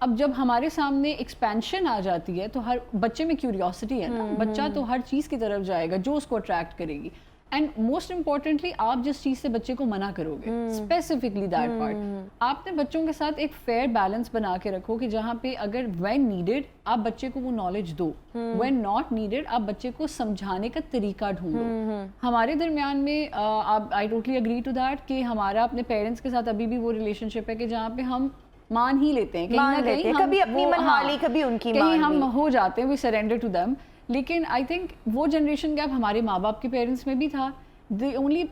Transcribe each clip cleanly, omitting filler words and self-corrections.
اب جب ہمارے سامنے ایکسپینشن آ جاتی ہے تو ہر بچے میں کیوریوسٹی ہے نا, بچہ تو ہر چیز کی طرف جائے گا جو اس کو اٹریکٹ کرے گی. اینڈ موسٹ امپورٹنٹلی آپ جس چیز سے بچے کو منع کرو گے, اسپیسیفکلی دیٹ پارٹ, آپ نے بچوں کے ساتھ ایک فیئر بیلنس بنا کے رکھو کہ جہاں پہ اگر وین نیڈیڈ آپ بچے کو وہ نالج دو, وین ناٹ نیڈیڈ آپ بچے کو سمجھانے کا طریقہ ڈھونڈو. ہمارے درمیان میں I totally agree to that کہ ہمارا اپنے پیرنٹس کے ساتھ ابھی بھی وہ ریلیشن شپ ہے کہ جہاں پہ ہم مان ہی لیتے ہیں, کہیں نہ کہیں کبھی اپنی منمانی کبھی ان کی کہیں ہم ہو جاتے ہیں, وی سرینڈر ٹو دیم. لیکن آئی تھنک وہ جنریشن گیپ ہمارے ماں باپ کے پیرنٹس میں بھی تھا. دی اونلی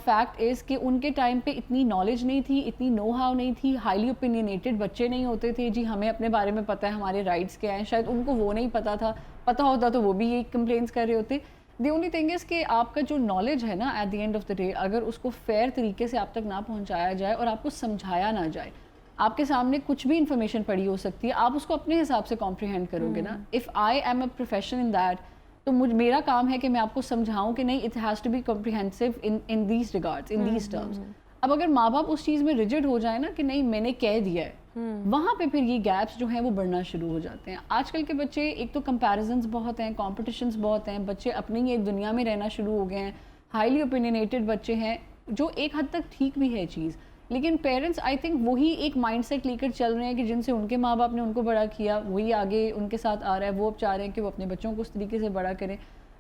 فیکٹ از کہ ان کے ٹائم پہ اتنی نالج نہیں تھی, اتنی نو ہاؤ نہیں تھی, ہائیلی اوپینینیٹڈ بچے نہیں ہوتے تھے. جی ہمیں اپنے بارے میں پتہ ہے, ہمارے رائٹس کیا ہیں, شاید ان کو وہ نہیں پتہ تھا, پتہ ہوتا تو وہ بھی یہی کمپلینس کر رہے ہوتے. دی اونلی تھنگ از کہ آپ کا جو نالج ہے نا at the end of the day, اگر اس کو فیئر طریقے سے آپ تک نہ پہنچایا جائے اور آپ کو سمجھایا نہ جائے, آپ کے سامنے کچھ بھی انفارمیشن پڑی ہو سکتی ہے, آپ اس کو اپنے حساب سے کمپریہینڈ کرو گے نا. If I am a profession in that, تو میرا کام ہے کہ میں آپ کو سمجھاؤں کہ نہیں, it has to be comprehensive in these regards, in these terms. اب اگر ماں باپ اس چیز میں ریجڈ ہو جائے نا کہ نہیں میں نے کہہ دیا ہے, وہاں پہ پھر یہ گیپس جو ہیں وہ بڑھنا شروع ہو جاتے ہیں. آج کل کے بچے ایک تو کمپیریزنس بہت ہیں, کمپٹیشنس بہت ہیں, بچے اپنی ہی ایک دنیا میں رہنا شروع ہو گئے ہیں, ہائیلی اوپینینیٹڈ بچے ہیں, جو ایک حد تک ٹھیک بھی ہے چیز. لیکن پیرنٹس آئی تھنک وہی ایک مائنڈ سیٹ لے کر چل رہے ہیں کہ جن سے ان کے ماں باپ نے ان کو بڑا کیا, وہی آگے ان کے ساتھ آ رہا ہے. وہ اب چاہ رہے ہیں کہ وہ اپنے بچوں کو اس طریقے سے بڑا کریں.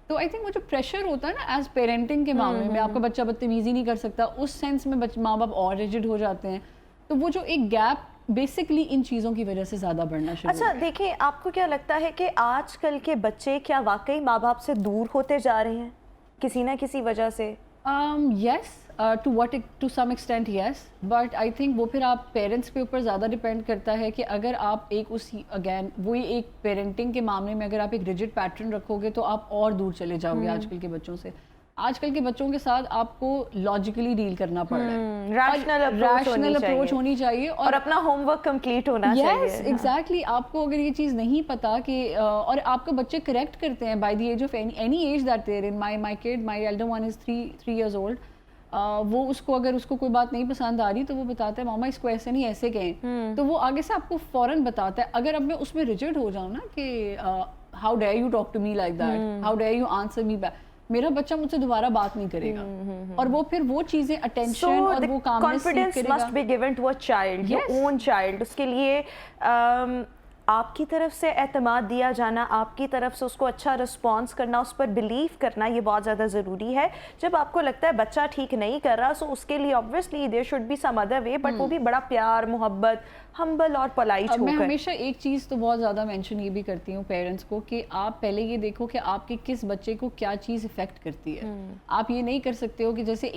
تو آئی تھنک وہ جو پریشر ہوتا ہے نا ایز پیرنٹنگ کے معاملے میں, آپ کا بچہ بدتمیزی نہیں کر سکتا, اس سینس میں ماں باپ اور ریجڈ ہو جاتے ہیں. تو وہ جو ایک گیپ بیسکلی ان چیزوں کی وجہ سے زیادہ بڑھنا شروع. اچھا دیکھیں, آپ کو کیا لگتا ہے کہ آج کل کے بچے کیا واقعی ماں باپ سے دور ہوتے جا رہے ہیں کسی نہ کسی وجہ سے؟ Yes, to some extent yes, but I think وہ پھر آپ پیرنٹس کے اوپر زیادہ ڈپینڈ کرتا ہے کہ اگر آپ ایک اگین وہی ایک پیرنٹنگ کے معاملے میں اگر آپ ایک ریجڈ پیٹرن رکھو گے تو آپ اور دور چلے جاؤ گے آج کل کے بچوں سے. آج کل کے بچوں کے ساتھ آپ کو لاجیکلی ڈیل کرنا پڑ رہا ہے, ریشنل اپروچ ہونی چاہیے اور اپنا ہوم ورک کمپلیٹ ہونا چاہیے. یس ایگزیکٹلی, آپ کو اگر یہ چیز نہیں پتا کہ اور آپ کو بچے کریکٹ کرتے ہیں by the age of any age that they're in. My kid, my elder one is 3 years old, وہ اس کو اگر اس کو کوئی بات نہیں پسند آ رہی تو وہ بتاتا ہے ماما اس کو ایسے نہیں ایسے کہیں, تو وہ آگے سے آپ کو فوراً بتاتا ہے. اگر اب میں اس میں ریجڈ ہو جاؤں نا کہ how dare you talk to me like that, how dare you answer me back, میرا بچہ مجھ سے دوبارہ بات نہیں کرے گا, اور وہ پھر وہ چیزیں اٹینشن اور وہ confidence must be given to a child, your own child. اس کے لیے آپ کی طرف سے اعتماد دیا جانا, آپ کی طرف سے اس کو اچھا رسپانس کرنا, اس پر بلیو کرنا, یہ بہت زیادہ ضروری ہے. جب آپ کو لگتا ہے بچہ ٹھیک نہیں کر رہا, سو اس کے لیے obviously there should be some other way, but وہ بھی بڑا پیار, محبت, ہمبل اور پولائٹ ہو کر. میں ہمیشہ ایک چیز تو بہت زیادہ مینشن یہ بھی کرتی ہوں پیرنٹس کو کہ آپ پہلے یہ دیکھو کہ آپ کے کس بچے کو کیا چیز افیکٹ کرتی ہے. آپ یہ نہیں کر سکتے ہو کہ جیسے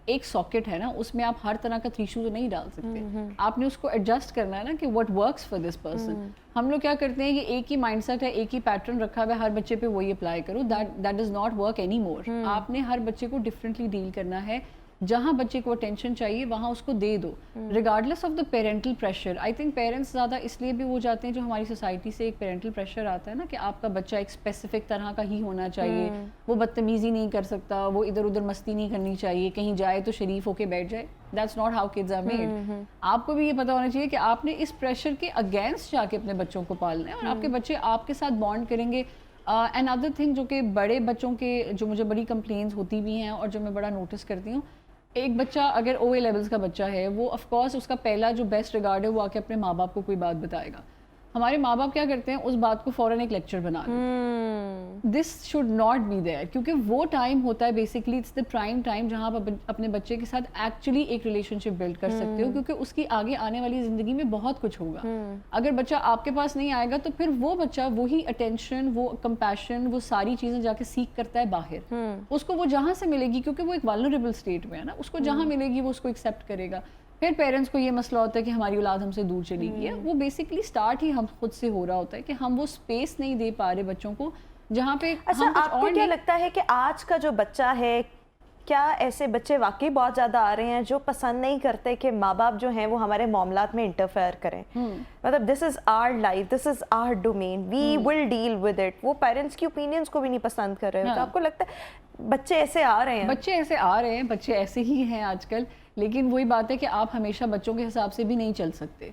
ایک ساکٹ ہے نا, اس میں آپ ہر طرح کا تھری شو تو نہیں ڈال سکتے, آپ نے اس کو ایڈجسٹ کرنا ہے نا کہ what works for this person. ہم لوگ کیا کرتے ہیں کہ ایک ہی مائنڈ سیٹ ہے, ایک ہی پیٹرن رکھا ہوا ہے, ہر بچے پہ وہی اپلائی کرو. that does not work anymore. آپ نے ہر بچے کو ڈفرینٹلی ڈیل کرنا ہے, جہاں بچے کو اٹینشن چاہیے وہاں اس کو دے دو, regardless of the parental pressure. I think parents زیادہ اس لیے بھی ہو جاتے ہیں, جو ہماری سوسائٹی سے ایک پیرنٹل پریشر آتا ہے نا کہ آپ کا بچہ ایک اسپیسیفک طرح کا ہی ہونا چاہیے, وہ بدتمیزی نہیں کر سکتا, وہ ادھر ادھر مستی نہیں کرنی چاہیے, کہیں جائے تو شریف ہو کے بیٹھ جائے. That's not how kids are made. آپ کو بھی یہ پتا ہونا چاہیے کہ آپ نے اس پریشر کے اگینسٹ جا کے اپنے بچوں کو پالنا ہے, اور آپ کے بچے آپ کے ساتھ بانڈ کریں گے. اینڈ ادر تھنگ جو کہ بڑے بچوں کے جو مجھے بڑی کمپلینس ہوتی بھی ہیں اور جو میں بڑا نوٹس کرتی ہوں, ایک بچہ اگر او اے لیولس کا بچہ ہے, وہ آف کورس اس کا پہلا جو بیسٹ ریگارڈ ہے وہ آ کے اپنے ماں باپ کو کوئی بات بتائے گا. ہمارے ماں باپ کیا کرتے ہیں, اس بات کو فوراً ایک لیکچر بنا لیتے ہیں. This should not be there, کیونکہ وہ ٹائم ہوتا ہے basically it's the prime time جہاں آپ اپنے بچے کے ساتھ ایکچولی ایک ریلیشن شپ بلڈ کر سکتے ہو, کیونکہ اس کی آگے آنے والی زندگی میں بہت کچھ ہوگا. اگر بچہ آپ کے پاس نہیں آئے گا تو پھر وہ بچہ وہی اٹینشن, وہ کمپیشن, وہ ساری چیزیں جا کے سیکھ کرتا ہے باہر. اس کو وہ جہاں سے ملے گی, کیونکہ وہ ایک والنریبل اسٹیٹ میں ہے نا, اس کو جہاں ملے گی وہ اس کو ایکسیپٹ کرے گا. پھر پیرنٹس کو یہ مسئلہ ہوتا ہے کہ ہماری اولاد ہم سے دور چلی گئی ہے. وہ بیسکلی اسٹارٹ ہی ہم خود سے ہو رہا ہوتا ہے کہ ہم وہ اسپیس نہیں دے پا رہے بچوں کو جہاں پہ. اچھا آپ کو کیا لگتا ہے کہ آج کا جو بچہ ہے, کیا ایسے بچے واقعی بہت زیادہ آ رہے ہیں جو پسند نہیں کرتے کہ ماں باپ جو ہیں وہ ہمارے معاملات میں انٹرفیئر کریں؟ مطلب this is our life, this is our domain, we will deal with it. وہ پیرنٹس کی اوپینینس کو بھی نہیں پسند کر رہے. تو آپ کو لگتا ہے بچے ایسے آ رہے ہیں. بچے ایسے آ رہے ہیں, بچے ایسے ہی ہیں آج کل, لیکن وہی بات ہے کہ آپ ہمیشہ بچوں کے حساب سے بھی نہیں چل سکتے.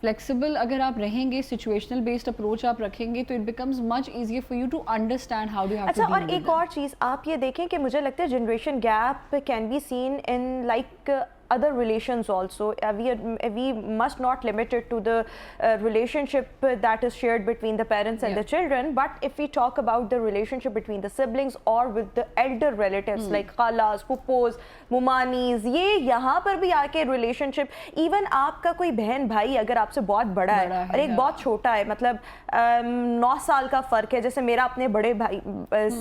فلیکسیبل اگر آپ رہیں گے, سچویشنل بیسڈ اپروچ آپ رکھیں گے, تو it becomes much easier for you to understand how do have to اچھا, ڈیل اور ود ایک اور چیز آپ یہ دیکھیں کہ مجھے لگتا ہے generation gap can be seen in like other relations also. We must not limit it to the relationship that is shared between the parents and the children, but if we talk about the relationship between the siblings or with the elder relatives like khalas, pupos, mumanis, یہ یہاں پر بھی آ کے relationship, even آپ کا کوئی بہن بھائی اگر آپ سے بہت بڑا ہے اور ایک بہت چھوٹا ہے, مطلب 9 سال کا فرق ہے, جیسے میرا اپنے بڑے بھائی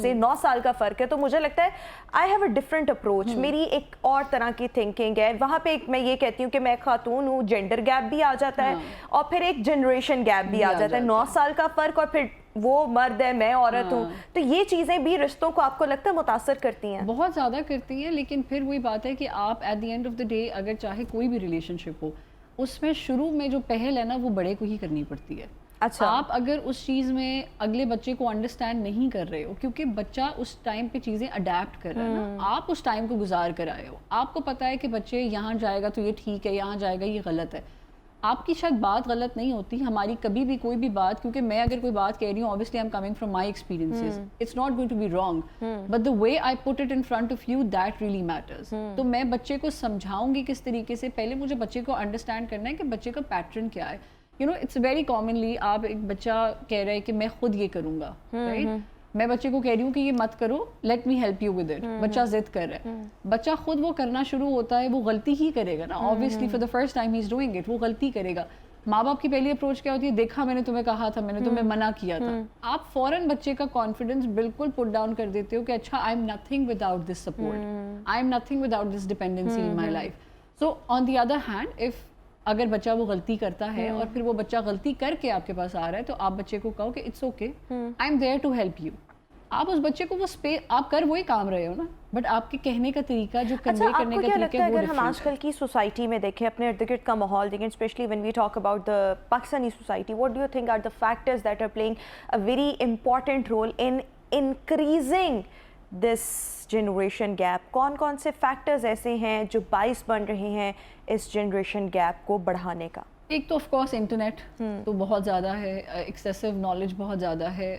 سے 9 سال کا فرق ہے, تو مجھے لگتا ہے I have a different approach, میری ایک اور طرح کی thinking ہے. وہاں پہ میں یہ کہتی ہوں کہ میں خاتون ہوں, جینڈر گیپ بھی آ جاتا ہے, اور پھر ایک جنریشن گیپ بھی آ جاتا ہے, 9 سال کا فرق, اور پھر وہ مرد ہے, میں عورت ہوں. تو یہ چیزیں بھی رشتوں کو آپ کو لگتا ہے متاثر کرتی ہیں؟ بہت زیادہ کرتی ہیں, لیکن پھر وہی بات ہے کہ آپ at the end of the day اگر چاہے کوئی بھی ریلیشن شپ ہو, اس میں شروع میں جو پہل ہے نا وہ بڑے کو ہی کرنی پڑتی ہے. اچھا, آپ اگر اس چیز میں اگلے بچے کو انڈرسٹینڈ نہیں کر رہے ہو, کیونکہ بچہ اس ٹائم پہ چیزیں اڈیپٹ کر رہا ہے نا, آپ اس ٹائم کو گزار کر آئے ہو, آپ کو پتہ ہے کہ بچے یہاں جائے گا تو یہ ٹھیک ہے, یہاں جائے گا یہ غلط ہے. آپ کی شاید بات غلط نہیں ہوتی, ہماری کبھی بھی کوئی بھی بات, کیونکہ میں اگر کوئی بات کہہ رہی ہوں, obviously I'm coming from my experiences, it's not going to be wrong, but the way I put it in front of you, that really matters. تو میں بچے کو سمجھاؤں گی کس طریقے سے, پہلے مجھے بچے کو انڈرسٹینڈ کرنا ہے کہ بچے کا پیٹرن کیا ہے. You know it's very commonly آپ ایک بچہ کہہ رہے ہیں کہ میں خود یہ کروں گا, رائٹ, میں بچے کو کہہ رہی ہوں کہ یہ مت کرو, let me help you with it, بچہ ضد کر رہا ہے, بچہ خود وہ کرنا شروع ہوتا ہے, وہ غلطی ہی کرے گا نا, obviously for the first time he is doing it, وہ غلطی کرے گا. ماں باپ کی پہلی اپروچ کیا ہوتی ہے, دیکھا میں نے تمہیں کہا تھا, میں نے تمہیں منع کیا تھا. آپ فوراً بچے کا کانفیڈنس بالکل پٹ ڈاؤن کر دیتے ہو کہ اچھا I am nothing without this support, I am nothing without this dependency in my life. So on the other hand if اگر بچہ وہ غلطی کرتا ہے اور پھر وہ بچہ غلطی کر کے آپ کے پاس آ رہا ہے, تو آپ بچے کو کہو کہ it's okay, I am there to help you. آپ اس بچے کو وہ اسپیس, آپ کر وہی کام رہے ہو نا, بٹ آپ کے کہنے کا طریقہ, جو کنوے کرنے کا طریقہ ہے وہ اگر ہم آج کل کی سوسائٹی میں دیکھیں, اپنے ارد گرد کا ماحول دیکھیں, especially when we talk about the Pakistani society, what do you think are the factors that are playing a very important role in increasing this generation gap? کون کون سے فیکٹرز ایسے ہیں جو باعث بن رہے ہیں اس جنریشن گیپ کو بڑھانے کا؟ ایک تو آف کورس انٹرنیٹ تو بہت زیادہ ہے, ایکسیسو نالج بہت زیادہ ہے.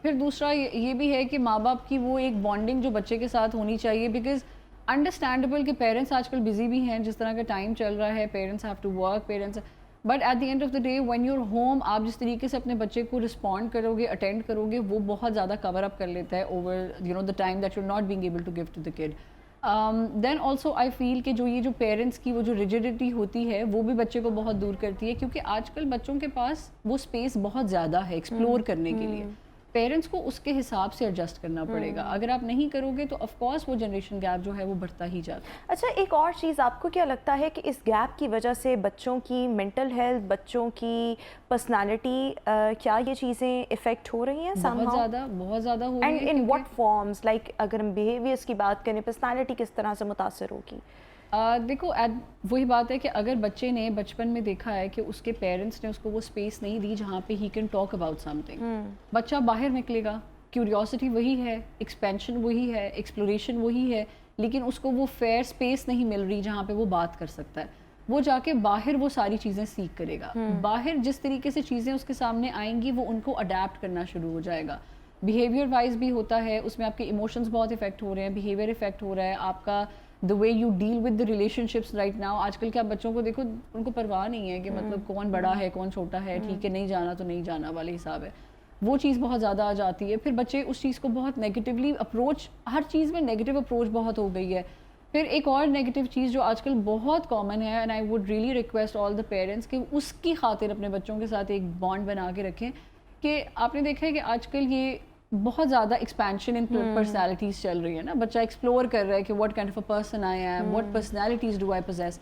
پھر دوسرا یہ بھی ہے کہ ماں باپ کی وہ ایک بانڈنگ جو بچے کے ساتھ ہونی چاہیے, بیکاز انڈرسٹینڈیبل کہ پیرنٹس آج کل بزی بھی ہیں, جس طرح کا ٹائم چل رہا ہے, parents have to work, parents, but at the end of the day when your home, آپ جس طریقے سے اپنے بچے کو رسپونڈ کرو گے, اٹینڈ کرو گے, وہ بہت زیادہ کور اپ کر لیتا ہے over you know the time that you not being able to give to the kid. Then also I feel کہ جو پیرنٹس کی وہ جو ریجڈیٹی ہوتی ہے وہ بھی بچے کو بہت دور کرتی ہے, کیونکہ آج کل بچوں کے پاس وہ اسپیس بہت زیادہ ہے ایکسپلور کرنے کے لیے. پیرنٹس کو اس کے حساب سے ایڈجسٹ کرنا پڑے گا, اگر آپ نہیں کرو گے تو آف کورس وہ جنریشن گیپ جو ہے وہ بڑھتا ہی جاتا ہے. اچھا, ایک اور چیز, آپ کو کیا لگتا ہے کہ اس گیپ کی وجہ سے بچوں کی مینٹل ہیلتھ, بچوں کی پرسنالٹی, کیا یہ چیزیں افیکٹ ہو رہی ہیں؟ بہت زیادہ ہو رہی ہیں. And in what forms, like اگر ہم بیہیویئرس کی بات کریں, پرسنالٹی کس طرح سے متاثر ہوگی؟ دیکھو وہی بات ہے کہ اگر بچے نے بچپن میں دیکھا ہے کہ اس کے پیرنٹس نے اس کو وہ اسپیس نہیں دی جہاں پہ he can talk about some thing, بچہ باہر نکلے گا, کیوریوسٹی وہی ہے, ایکسپینشن وہی ہے, ایکسپلوریشن وہی ہے, لیکن اس کو وہ فیئر اسپیس نہیں مل رہی جہاں پہ وہ بات کر سکتا ہے. وہ جا کے باہر وہ ساری چیزیں سیکھ کرے گا, باہر جس طریقے سے چیزیں اس کے سامنے آئیں گی وہ ان کو اڈیپٹ کرنا شروع ہو جائے گا. بیہیویئر وائز بھی ہوتا ہے, اس میں آپ کے ایموشنز بہت افیکٹ ہو رہے ہیں, بیہیویئر افیکٹ ہو رہا ہے, آپ کا the way you deal with the relationships right now. آج کل کے آپ بچوں کو دیکھو, ان کو پرواہ نہیں ہے کہ مطلب کون بڑا ہے کون چھوٹا ہے, ٹھیک ہے نہیں جانا تو نہیں جانا والے حساب ہے, وہ چیز بہت زیادہ آ جاتی ہے. پھر بچے اس چیز کو بہت نیگیٹیولی اپروچ, ہر چیز میں نیگیٹیو اپروچ بہت ہو گئی ہے. پھر ایک اور نیگیٹیو چیز جو آج کل بہت کامن ہے, and I would really request all the parents کہ اس کی خاطر اپنے بچوں کے ساتھ ایک بانڈ بنا کے رکھیں, کہ آپ نے دیکھا ہے کہ آج کل یہ بہت زیادہ ایکسپینشن ان پرسنالٹیز چل رہی ہے نا, بچہ ایکسپلور کر رہا ہے کہ what kind of a person I am, what personalities do I possess.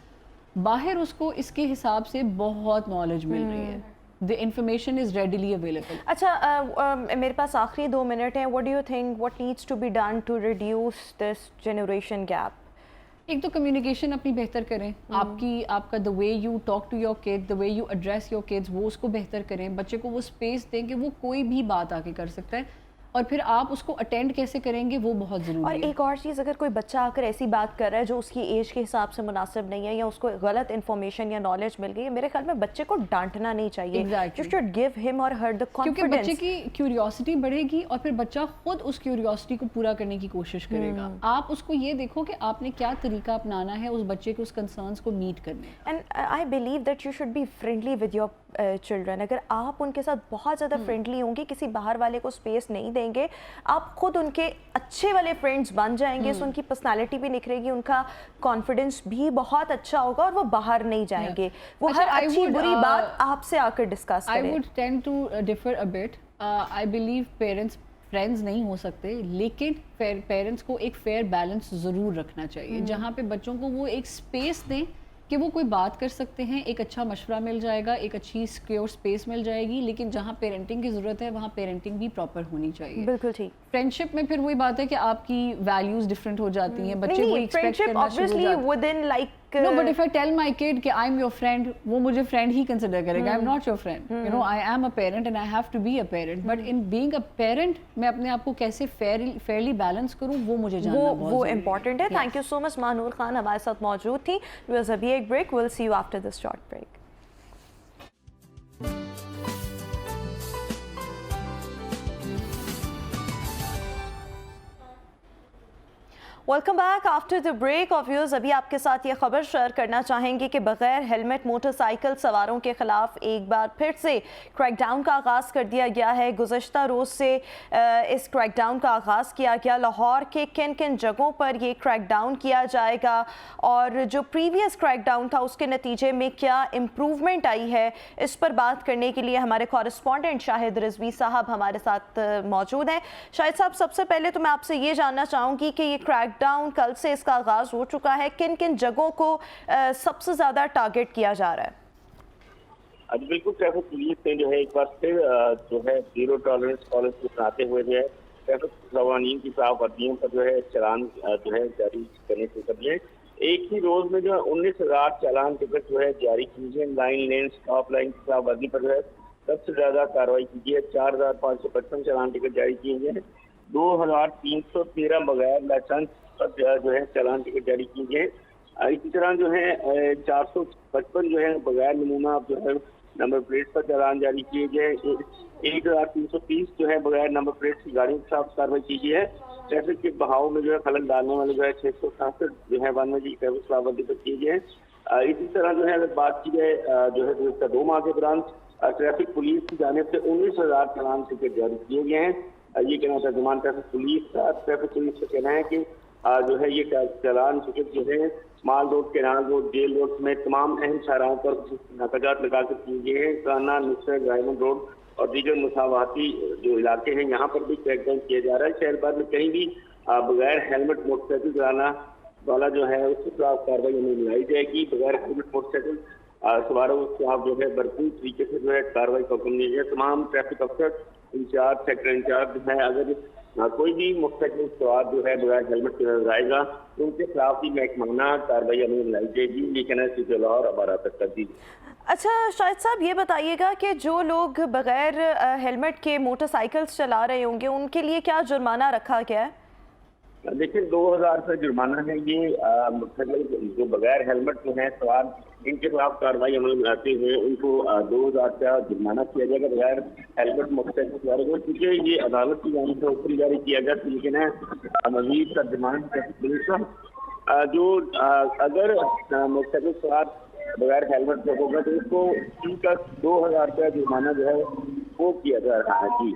باہر اس کو اس کے حساب سے بہت نالج مل رہی ہے, the information is readily available. اچھا, میرے پاس آخری 2 منٹ ہیں. what do you think what needs to be done to reduce this generation gap? ایک تو کمیونیکیشن اپنی بہتر کریں, آپ کا the way you talk to your kid, the way you address your kids, وہ اس کو بہتر کریں, بچے کو وہ اسپیس دیں کہ وہ کوئی بھی بات آ کے کر سکتا ہے. اور پھر آپ اس کو اٹینڈ کیسے کریں گے وہ بہت ضروری اور ہے. ایک اور چیز، اگر کوئی بچہ آ کر ایسی بات کر رہا ہے جو اس کی ایج کے حساب سے مناسب نہیں ہے یا اس کو غلط انفارمیشن یا نالج مل گئی ہے، میرے خیال میں بچے کو ڈانٹنا نہیں چاہیے. Exactly. You should give him or her the کیونکہ confidence. بچے کی کیوریوسٹی بڑھے گی اور پھر بچہ خود اس کیوریوسٹی کو پورا کرنے کی کوشش کرے گا. آپ اس کو یہ دیکھو کہ آپ نے کیا طریقہ اپنانا ہے اس بچے کے اس کنسرنس کو میٹ کرنے. And I believe that you should be friendly with your children. اگر آپ ان کے ساتھ بہت زیادہ فرینڈلی ہوں گے، کسی باہر والے کو اسپیس نہیں دیں گے، آپ خود ان کے اچھے والے فرینڈز بن جائیں گے، ان کی پرسنالٹی بھی نکھرے گی، ان کا کانفیڈنس بھی بہت اچھا ہوگا اور وہ باہر نہیں جائیں گے. وہ ہر اچھی بری بات آپ سے آ کر ڈسکس کریں. I would tend to differ a bit. I believe parents friends نہیں ہو سکتے، لیکن پیرنٹس کو ایک فیئر بیلنس ضرور رکھنا چاہیے جہاں پہ بچوں کو وہ ایک اسپیس دیں کہ وہ کوئی بات کر سکتے ہیں، ایک اچھا مشورہ مل جائے گا، ایک اچھی سیکیور اسپیس مل جائے گی. لیکن جہاں پیرنٹنگ کی ضرورت ہے وہاں پیرنٹنگ بھی پراپر ہونی چاہیے. بالکل ٹھیک. فرینڈشپ میں پھر وہی بات ہے کہ آپ کی ویلیوز ڈفرینٹ ہو جاتی ہیں، بچے وہی ایکسپیکٹ کرنا شروع ہو جاتے ہیں. No, but if I tell my kid کہ I'm your friend, وہ مجھے friend ہی consider کرے گا. I'm not your friend. You know, I am a parent and I have to be a parent. But in being a parent, میں اپنے آپ کو کیسے fairly balance کروں وہ مجھے جاننا بہت ضروری ہے. وہ امپورٹنٹ ہے. Thank you so much. Mahnoor Khan ہمارے ساتھ موجود تھی. بس ابھی ایک break. We'll see you after this short break. Welcome back after the break. آف ویوز ابھی آپ کے ساتھ یہ خبر شیئر کرنا چاہیں گے کہ بغیر ہیلمٹ موٹر سائیکل سواروں کے خلاف ایک بار پھر سے کریک ڈاؤن کا آغاز کر دیا گیا ہے. گزشتہ روز سے اس کریک ڈاؤن کا آغاز کیا گیا. لاہور کے کن کن جگہوں پر یہ کریک ڈاؤن کیا جائے گا اور جو پریویس کریک ڈاؤن تھا اس کے نتیجے میں کیا امپروومنٹ آئی ہے، اس پر بات کرنے کے لیے ہمارے کورسپونڈنٹ شاہد رضوی صاحب ہمارے ساتھ موجود ہیں. شاہد صاحب، سب سے پہلے تو میں آپ سے یہ جاننا چاہوں گی کہ یہ کریک ڈاؤن کل سے اس کا آغاز ہو چکا ہے، کن کن جگہوں کو سب سے زیادہ ٹارگٹ کیا جا رہا ہے؟ بالکل. ٹریفک پولیس نے جو ہے ایک بار پھر جو ہے زیرو ٹالرنس پالیسی اپناتے ہوئے جو ہے ٹریفک قوانین کی خلاف ورزیوں پر جو ہے چلان جو ہے جاری کرنے سے قبل ایک ہی روز میں جو ہے 19,000 چالان ٹکٹ جو ہے جاری کیجیے. لائن لین اسٹاپ لائن کی خلاف ورزی پر جو ہے سب سے زیادہ کارروائی کیجیے. 4,555 چالان ٹکٹ جاری کیے گئے ہیں. 2,313 بغیر لائسنس جو ہے چالان ٹکٹ جاری کیے گئے. اسی طرح جو ہے 455 جو ہے بغیر نمونہ جو ہے نمبر پلیٹ پر چالان جاری کیے گئے. 1,330 جو ہے بغیر نمبر پلیٹ کی گاڑیوں کے ساتھ کارروائی کی گئی ہے. ٹریفک کے بہاؤ میں جو ہے خلل ڈالنے والے جو ہے 667 جو ہے 92 کی ٹریفک خلاف ورزی پر کیے گئے. اسی طرح جو ہے اگر بات کی جائے جو ہے گزشتہ 2 ماہ کے دوران ٹریفک پولیس کی جانب سے 19,000 چالان ٹکٹ جاری کیے گئے ہیں. یہ کہنا ترجمان ٹریفک پولیس کا کہنا ہے کہ جو ہے یہ چالان ٹکٹ جو ہے mall road, canal road, jail road سمیت تمام اہم شاہراہوں پر ناکاجات لگا کر کیے گئے ہیں. کانا، نصر، ڈائمنڈ روڈ اور دیگر مساواتی جو علاقے ہیں یہاں پر بھی کریک ڈاؤن کیا جا رہا ہے. شہر بھر میں کہیں بھی بغیر ہیلمٹ موٹر سائیکل چلانا والا جو ہے اس کے خلاف کارروائی ہمیں لائی جائے گی. بغیر ہیلمٹ موٹر سائیکل سواروں کے خلاف جو ہے بھرپور طریقے سے جو ہے کارروائی کا حکم دیا جائے. تمام ٹریفک افسر انچارج، سیکٹر انچارج جو ہے اگر کوئی بھی موٹر سائیکل سوار جو ہے بغیر ہیلمٹ کے نظر آئے گا تو ان کے خلاف بھی محکمانہ کارروائی ہمیں لائی جائے گی. یہ کہنا ہے سٹی لاہور اب تک کر دیجیے. اچھا شاہد صاحب، یہ بتائیے گا کہ جو لوگ بغیر ہیلمٹ کے موٹر سائیکلز چلا رہے ہوں گے ان کے لیے کیا جرمانہ رکھا گیا ہے؟ دیکھیں 2,000 روپے جرمانہ ہے. یہ جو بغیر ہیلمٹ جو ہے سوار ان کے خلاف کارروائی عمل میں آتے ہوئے ان کو 2,000 روپیہ جرمانہ کیا جائے گا بغیر ہیلمٹ موٹر سائیکل سواروں کو. کیونکہ یہ عدالت کی جانب سے حکم جاری کیا گیا لیکن ہے مزید ترجمان پولیس کا جو اگر موٹر سائیکل سوار بغیر ہیلمٹ سے ہوگا تو اس کو 2,000 روپیہ جرمانہ جو ہے وہ کیا جا رہا ہے. جی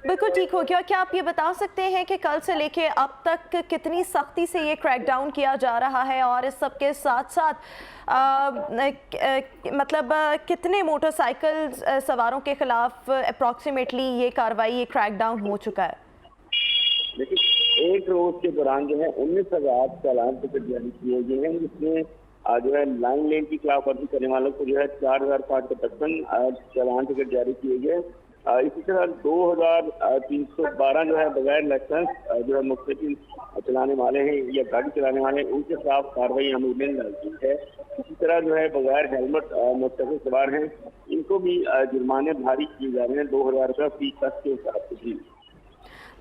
بالکل ٹھیک ہو گیا. کیا آپ یہ بتا سکتے ہیں کہ کل سے لے کے اب تک کتنی سختی سے یہ کریک ڈاؤن کیا جا رہا ہے اور اس سب کے ساتھ ساتھ مطلب کتنے موٹر سائیکل سواروں کے خلاف اپروکسیمیٹلی یہ کارروائی، یہ کریک ڈاؤن ہو چکا ہے؟ لیکن ایک روز کے دوران جو ہے 19,000 چالان ٹکٹ جاری کیے گئے ہیں جس میں جو ہے لائن لین کی خلاف ورزی کرنے والوں کو جو ہے 4,555 چالان ٹکٹ جاری کیے گئے. اسی طرح 2,312 جو ہے بغیر لائسنس جو ہے موٹر سائیکل چلانے والے ہیں یا گاڑی چلانے والے ہیں ان کے خلاف کارروائی ہمیں لائی ہے. اسی طرح جو ہے بغیر ہیلمٹ موٹر سائیکل سوار ہیں ان کو بھی جرمانے بھاری کیے جا رہے ہیں 2,000 روپیہ فی شخص کے حساب سے.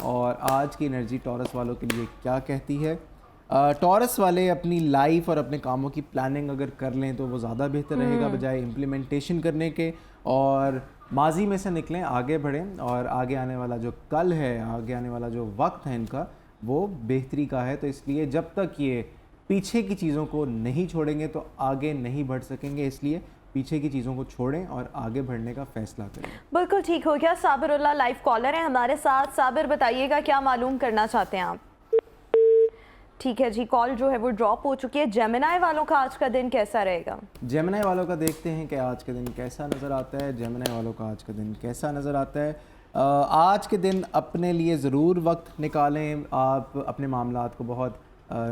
اور آج کی انرجی ٹورس والوں کے لیے کیا کہتی ہے. ٹورس والے اپنی لائف اور اپنے کاموں کی پلاننگ اگر کر لیں تو وہ زیادہ بہتر رہے گا بجائے امپلیمنٹیشن کرنے کے, اور ماضی میں سے نکلیں, آگے بڑھیں, اور آگے آنے والا جو کل ہے, آگے آنے والا جو وقت ہے ان کا, وہ بہتری کا ہے. تو اس لیے جب تک یہ پیچھے کی چیزوں کو نہیں چھوڑیں گے تو آگے نہیں بڑھ سکیں گے, اس لیے پیچھے کی چیزوں کو چھوڑیں اور آگے بڑھنے کا فیصلہ کریں. بالکل ٹھیک ہو گیا. صابر اللہ لائف کالر ہیں ہمارے ساتھ. صابر بتائیے گا کیا معلوم کرنا چاہتے ہیں آپ؟ ٹھیک ہے جی, کال جو ہے وہ ڈراپ ہو چکی ہے. جیمنائی والوں کا آج کا دن کیسا رہے گا؟ جیمنائی والوں کا دیکھتے ہیں کہ آج کے دن کیسا نظر آتا ہے. جیمنائی والوں کا آج کا دن کیسا نظر آتا ہے. آج کے دن اپنے لیے ضرور وقت نکالیں. آپ اپنے معاملات کو بہت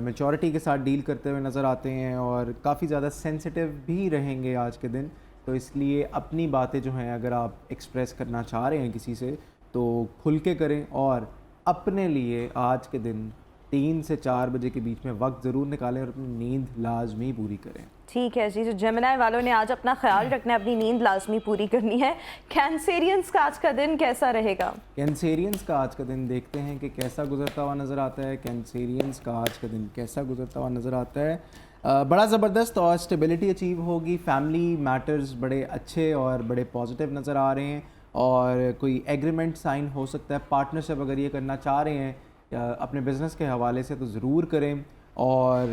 میچورٹی کے ساتھ ڈیل کرتے ہوئے نظر آتے ہیں اور کافی زیادہ سینسٹیو بھی رہیں گے آج کے دن. تو اس لیے اپنی باتیں جو ہیں اگر آپ ایکسپریس کرنا چاہ رہے ہیں کسی سے تو کھل کے کریں, اور اپنے لیے آج کے دن 3 سے 4 بجے کے بیچ میں وقت ضرور نکالیں اور اپنی نیند لازمی پوری کریں. ٹھیک ہے جی, جو جیمنائی والوں نے آج اپنا خیال رکھنا ہے, اپنی نیند لازمی پوری کرنی ہے. کینسیرینز کا آج کا دن کیسا رہے گا؟ کینسیرینز کا آج کا دن دیکھتے ہیں کہ کیسا گزرتا ہوا نظر آتا ہے. کینسیرینز کا آج کا دن کیسا گزرتا ہوا نظر آتا ہے. بڑا زبردست اور اسٹیبلٹی اچیو ہوگی. فیملی میٹرز بڑے اچھے اور بڑے پازیٹیو نظر آ رہے ہیں, اور کوئی ایگریمنٹ سائن ہو سکتا ہے. پارٹنرشپ اگر یہ کرنا چاہ رہے ہیں اپنے بزنس کے حوالے سے تو ضرور کریں. اور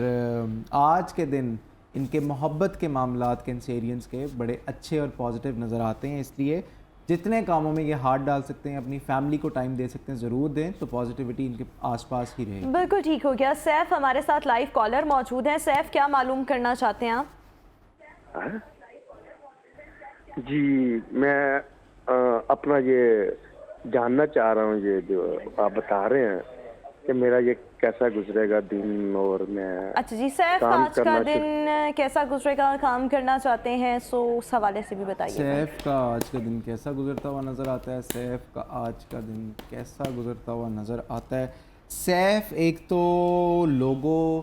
آج کے دن ان کے محبت کے معاملات کینسیرینز کے بڑے اچھے اور پازیٹیو نظر آتے ہیں, اس لیے جتنے کاموں میں یہ ہاتھ ڈال سکتے ہیں, اپنی فیملی کو ٹائم دے سکتے ہیں, ضرور دیں, تو پازیٹیوٹی ان کے آس پاس ہی رہے. بالکل ٹھیک ہو گیا. سیف ہمارے ساتھ لائیو کالر موجود ہیں. سیف کیا معلوم کرنا چاہتے ہیں آپ؟ جی میں اپنا یہ جاننا چاہ رہا ہوں, یہ جو آپ بتا رہے ہیں کہ میرا یہ کیسا گزرے گا دن, اور میں اچھا جی, سیف آج کا دن کیسا گزرے گا, کام کرنا چاہتے ہیں, سو اس حوالے سے بھی بتائیے. سیف کا آج کا دن کیسا گزرتا ہوا نظر آتا ہے. سیف کا آج کا دن کیسا گزرتا ہوا نظر آتا ہے. سیف ایک تو لوگوں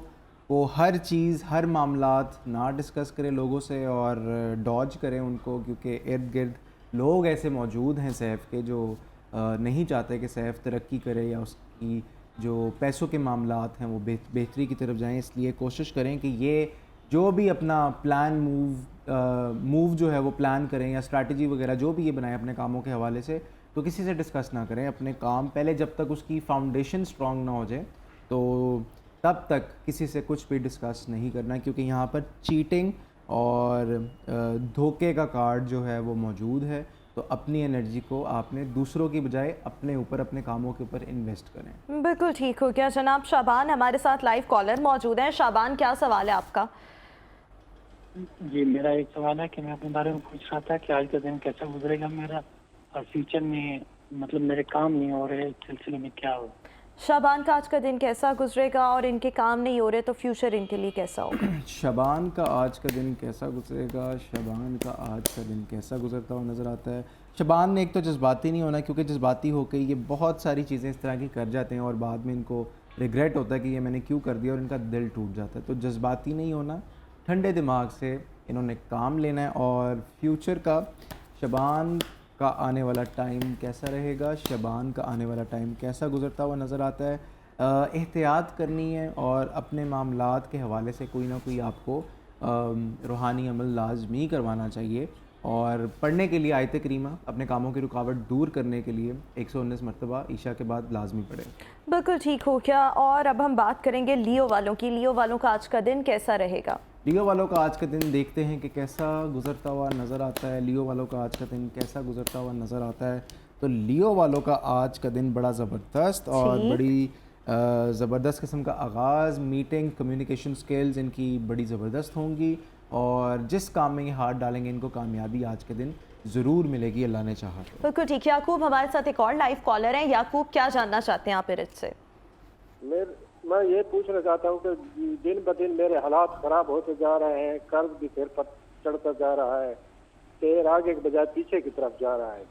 کو ہر چیز, ہر معاملات نہ ڈسکس کرے لوگوں سے اور ڈاج کریں ان کو, کیونکہ ارد گرد لوگ ایسے موجود ہیں سیف کے جو نہیں چاہتے کہ سیف ترقی کرے یا اس کی جو پیسوں کے معاملات ہیں وہ بہتری کی طرف جائیں. اس لیے کوشش کریں کہ یہ جو بھی اپنا پلان موو جو ہے وہ پلان کریں, یا اسٹریٹجی وغیرہ جو بھی یہ بنائیں اپنے کاموں کے حوالے سے, تو کسی سے ڈسکس نہ کریں اپنے کام پہلے, جب تک اس کی فاؤنڈیشن اسٹرانگ نہ ہو جائے تو تب تک کسی سے کچھ بھی ڈسکس نہیں کرنا, کیونکہ یہاں پر چیٹنگ اور دھوکے کا کارڈ جو ہے وہ موجود ہے. تو اپنی انرجی کو آپ نے دوسروں کی بجائے اپنے اوپر, اپنے کاموں کے اوپر انویسٹ کریں. بالکل ٹھیک ہو گیا. جناب شابان ہمارے ساتھ لائیو کالر موجود ہیں. شابان کیا سوال ہے آپ کا؟ جی میرا ایک سوال ہے کہ میں اپنے بارے میں پوچھ رہا تھا کہ آج کا دن کیسا گزرے گا میرا, اور فیوچر میں مطلب میرے کام نہیں ہو رہے, اس سلسلے میں کیا ہو. شابان کا آج کا دن کیسا گزرے گا, اور ان کے کام نہیں ہو رہے تو فیوچر ان کے لیے کیسا ہوگا؟ شابان کا آج کا دن کیسا گزرے گا. شابان کا آج کا دن کیسا گزرتا ہوا نظر آتا ہے. شابان نے ایک تو جذباتی نہیں ہونا, کیونکہ جذباتی ہو کے یہ بہت ساری چیزیں اس طرح کی کر جاتے ہیں اور بعد میں ان کو ریگریٹ ہوتا ہے کہ یہ میں نے کیوں کر دیا, اور ان کا دل ٹوٹ جاتا ہے. تو جذباتی نہیں ہونا, ٹھنڈے دماغ سے انہوں نے کام لینا ہے. اور فیوچر کا شابان کا آنے والا ٹائم کیسا رہے گا, شابان کا آنے والا ٹائم کیسا گزرتا ہوا نظر آتا ہے. احتیاط کرنی ہے, اور اپنے معاملات کے حوالے سے کوئی نہ کوئی آپ کو روحانی عمل لازمی کروانا چاہیے, اور پڑھنے کے لیے آیت کریمہ اپنے کاموں کی رکاوٹ دور کرنے کے لیے 119 مرتبہ عشاء کے بعد لازمی پڑھیں. بالکل ٹھیک ہو گیا. اور اب ہم بات کریں گے لیو والوں کی. لیو والوں کا آج کا دن کیسا رہے گا؟ لیو والوں کا آج کا دن دیکھتے ہیں کہ کیسا گزرتا ہوا نظر آتا ہے. لیو والوں کا آج کا دن کیسا گزرتا ہوا نظر آتا ہے. تو لیو والوں کا آج کا دن بڑا زبردست اور بڑی زبردست قسم کا آغاز. میٹنگ, کمیونیکیشن سکلز ان کی بڑی زبردست ہوں گی, اور جس کام میں یہ ہاتھ ڈالیں گے ان کو کامیابی آج کے دن ضرور ملے گی, اللہ نے چاہا تو. بالکل ٹھیک. یعقوب ہمارے ساتھ ایک اور لائیو کالر ہیں. یعقوب کیا جاننا چاہتے ہیں آپ ارد سے؟ میں یہ پوچھنا چاہتا ہوں کہ دن بدن میرے حالات خراب ہوتے جا رہے ہیں, قرض بھی پھر چڑھتا جا رہا ہے, پھر آگے کے بجائے پیچھے کی طرف جا رہا ہے.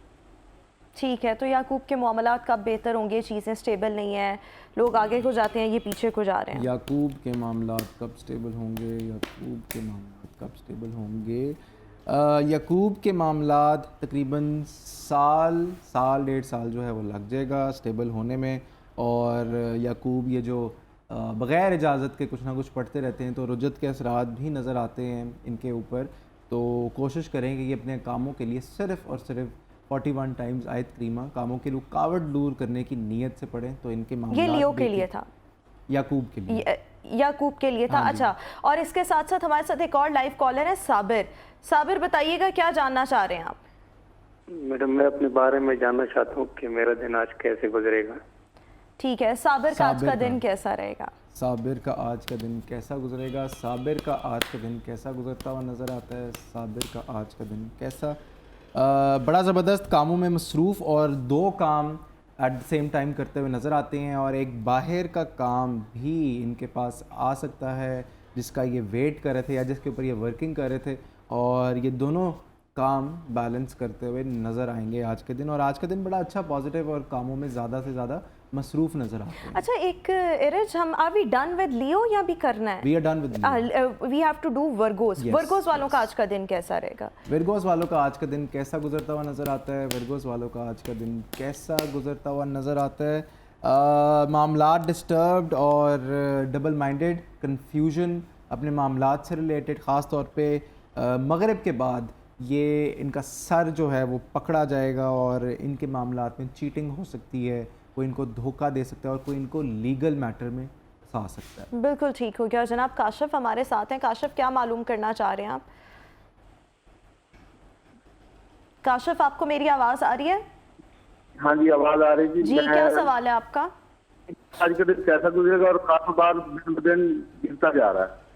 ٹھیک ہے. تو یعقوب کے معاملات کب بہتر ہوں گے؟ چیزیں سٹیبل نہیں ہیں, لوگ آگے کو جاتے ہیں, یہ پیچھے کو جا رہے ہیں. یعقوب کے معاملات کب سٹیبل ہوں گے؟ یعقوب کے معاملات کب سٹیبل ہوں گے؟ یعقوب کے معاملات تقریباً سال ڈیڑھ سال جو ہے وہ لگ جائے گا اسٹیبل ہونے میں، اور یعقوب یہ جو بغیر اجازت کے کچھ نہ کچھ پڑھتے رہتے ہیں تو رجت کے اثرات بھی نظر آتے ہیں ان کے اوپر، تو کوشش کریں کہ یہ اپنے کاموں کے لیے صرف اور صرف 41 ٹائمز آیت کریمہ کاموں کی رکاوٹ دور کرنے کی نیت سے پڑھیں تو ان کے معاملات یہ لیو کے لیے تھا، یعقوب کے لیے، یعقوب کے لیے تھا. اچھا، اور اس کے ساتھ ساتھ ہمارے ساتھ ایک اور لائیو کالر ہے صابر بتائیے گا کیا جاننا چاہ رہے ہیں آپ؟ میڈم میں اپنے بارے میں جاننا چاہتا ہوں کہ میرا دن آج کیسے گزرے گا. ٹھیک ہے، صابر کا آج کا دن کیسا رہے گا؟ صابر کا آج کا دن کیسا گزرے گا؟ صابر کا آج کا دن کیسا گزرتا ہوا نظر آتا ہے؟ صابر کا آج کا دن کیسا؟ بڑا زبردست کاموں میں مصروف اور 2 کام ایٹ دا سیم ٹائم کرتے ہوئے نظر آتے ہیں، اور ایک باہر کا کام بھی ان کے پاس آ سکتا ہے جس کا یہ ویٹ کر رہے تھے یا جس کے اوپر یہ ورکنگ کر رہے تھے، اور یہ دونوں کام بیلنس کرتے ہوئے نظر آئیں گے آج کے دن. اور آج کا دن بڑا اچھا پازیٹیو اور کاموں میں زیادہ سے زیادہ مصروف نظر آتے ہیں. اچھا، ایک ارج، ہم are we done with leave یا بھی کرنا ہے؟ We are done with we have to do ورگوز. ورگوز والوں کا آج کا دن کیسا رہے گا؟ ورگوز والوں کا آج کا دن کیسا گزرتا ہوا نظر آتا ہے؟ ورگوز والوں کا آج کا دن کیسا گزرتا ہوا نظر آتا ہے؟ معاملات ڈسٹربڈ اور ڈبل مائنڈڈ، کنفیوژن اپنے معاملات سے ریلیٹڈ، خاص طور پہ مغرب کے بعد یہ ان کا سر جو ہے وہ پکڑا جائے گا اور ان کے معاملات میں چیٹنگ ہو سکتی ہے، کوئی ان کو دھوکہ دے سکتا ہے اور کوئی ان کو لیگل میٹر میں پھنسا سکتا ہے. بالکل ٹھیک ہو گیا. جناب کاشف ہمارے ساتھ ہیں. کاشف، کیا معلوم کرنا چاہ رہے ہیں آپ؟ کاشف، آپ کو میری آواز آ رہی ہے؟ ہاں جی، آواز آ رہی جی، کیا سوال ہے آپ کا؟ آج کا دن کیسا گزرے گا اور کاروبار دن بدن گرتا جا رہا ہے.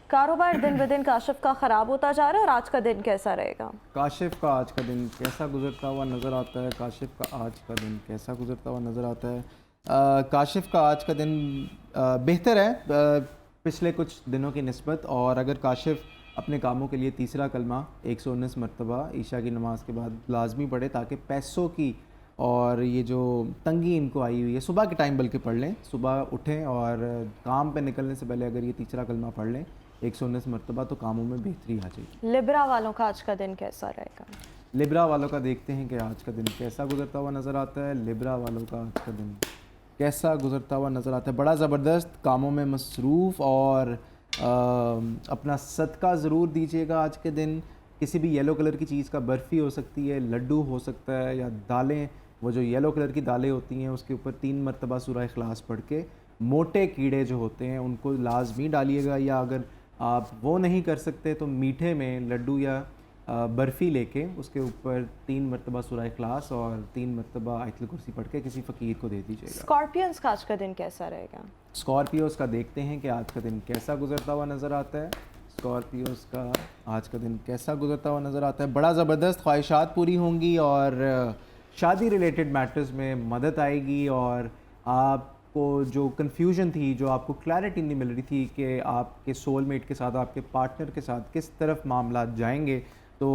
کاروبار دن بدن کاشف کا خراب ہوتا جا رہا ہے، اور آج کا دن کیسا رہے گا؟ کاشف کا آج کا دن کیسا گزرتا ہوا نظر آتا ہے؟ کاشف کا آج کا دن کیسا گزرتا ہوا نظر آتا ہے؟ کاشف کا آج کا دن بہتر ہے پچھلے کچھ دنوں کی نسبت، اور اگر کاشف اپنے کاموں کے لیے تیسرا کلمہ 119 مرتبہ عشاء کی نماز کے بعد لازمی پڑھے تاکہ پیسوں کی اور یہ جو تنگی ان کو آئی ہوئی ہے صبح کے ٹائم بلکہ پڑھ لیں، صبح اٹھیں اور کام پہ نکلنے سے پہلے اگر یہ تیسرا کلمہ پڑھ لیں 119 مرتبہ تو کاموں میں بہتری آ جائے گی. لبرا والوں کا آج کا دن کیسا رہے گا؟ لبرا والوں کا دیکھتے ہیں کہ آج کا دن کیسا گزرتا ہوا نظر آتا ہے. لبرا والوں کا آج کا دن کیسا گزرتا ہوا نظر آتا ہے؟ بڑا زبردست کاموں میں مصروف، اور اپنا صدقہ ضرور دیجیے گا آج کے دن. کسی بھی یلو کلر کی چیز کا برفی ہو سکتی ہے، لڈو ہو سکتا ہے، یا دالیں، وہ جو یلو کلر کی دالیں ہوتی ہیں اس کے اوپر 3 مرتبہ سورہ اخلاص پڑھ کے موٹے کیڑے جو ہوتے ہیں ان کو لازمی ڈالیے گا، یا اگر آپ وہ نہیں کر سکتے تو میٹھے میں لڈو یا برفی لے کے اس کے اوپر 3 مرتبہ سورہ اخلاص اور 3 مرتبہ آیت الکرسی پڑھ کے کسی فقیر کو دے دیجیے گا. اسکارپینز کا آج کا دن کیسا رہے گا؟ اسکارپیوز کا دیکھتے ہیں کہ آج کا دن کیسا گزرتا ہوا نظر آتا ہے. اسکارپیوز کا آج کا دن کیسا گزرتا ہوا نظر آتا ہے؟ بڑا زبردست خواہشات پوری ہوں گی اور شادی ریلیٹڈ میٹرز میں مدد آئے گی، اور آپ کو جو کنفیوژن تھی، جو آپ کو کلیئرٹی نہیں مل رہی تھی کہ آپ کے سول میٹ کے ساتھ، آپ کے پارٹنر کے ساتھ کس طرف معاملات جائیں گے، تو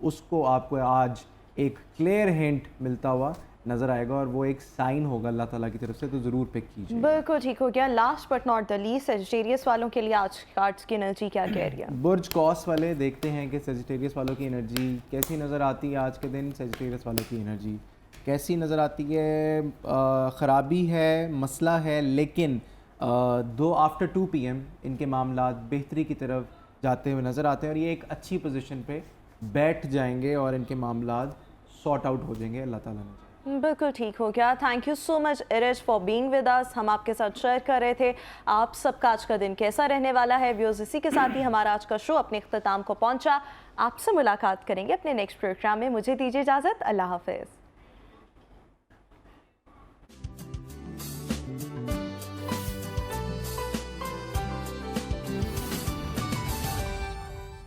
اس کو آپ کو آج ایک کلیئر ہنٹ ملتا ہوا نظر آئے گا، اور وہ ایک سائن ہوگا اللہ تعالیٰ کی طرف سے، تو ضرور پک کیجیے. بالکل ٹھیک ہو گیا. Last but not the least, Sagittarius والوں کے لیے آج کارڈز کی انرجی کیا کہہ رہی ہے؟ برج قوس والے دیکھتے ہیں کہ سیجیٹیریس والوں کی انرجی کیسی نظر آتی ہے آج کے دن. سیجیٹیریس والوں کی انرجی کیسی نظر آتی ہے؟ خرابی ہے، مسئلہ ہے، لیکن آفٹر 2 PM ان کے معاملات بہتری کی طرف جاتے ہوئے نظر آتے ہیں، اور یہ ایک اچھی پوزیشن پہ بیٹھ جائیں گے اور ان کے معاملات سارٹ آؤٹ ہو جائیں گے اللہ تعالیٰ نے. بالکل ٹھیک ہو گیا. Thank you so much Urooj for being with us. ہم آپ کے ساتھ شیئر کر رہے تھے آپ سب کا آج کا دن کیسا رہنے والا ہے. ویوز، اسی کے ساتھ ہی ہمارا آج کا شو اپنے اختتام کو پہنچا. آپ سے ملاقات کریں گے اپنے نیکسٹ پروگرام میں. مجھے دیجیے اجازت. اللہ حافظ.